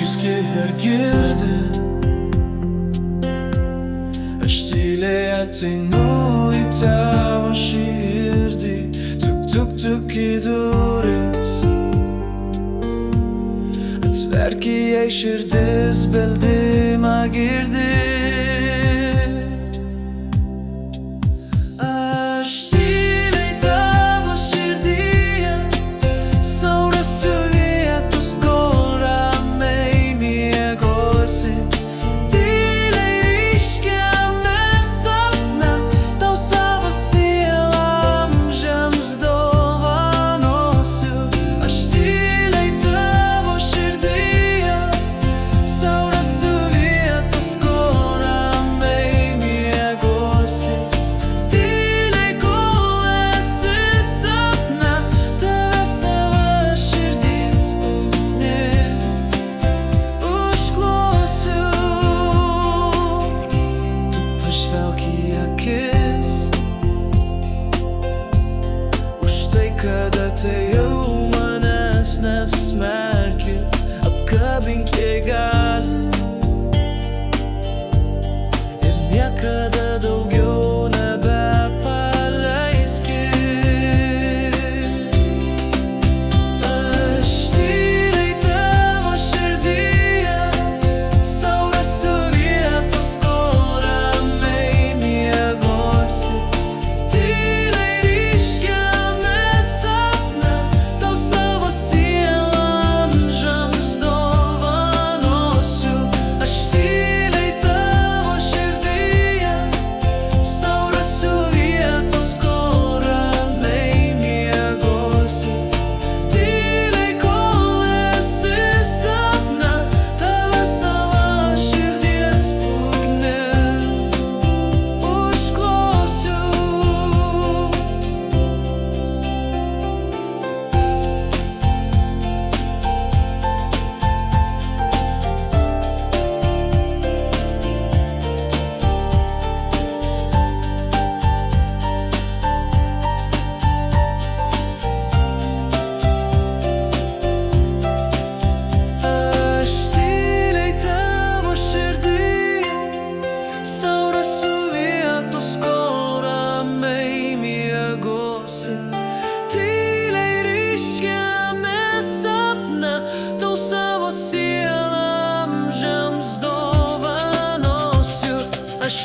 Ryški ir girdi, aš tyliai ateinu į tavo širdį. Tuk į duris, atverk jai širdis, beldimą girdi. Kad atėjau, manęs nesmerki, apkabink jei gali ir niekada daugiau nebepaleiski. Aš tyliai tavo širdyje sau rasiu vietos, kol ramiai miegosi. Tyliai ryškiame sapne tau savo sielą amžiams dovanosiu. Aš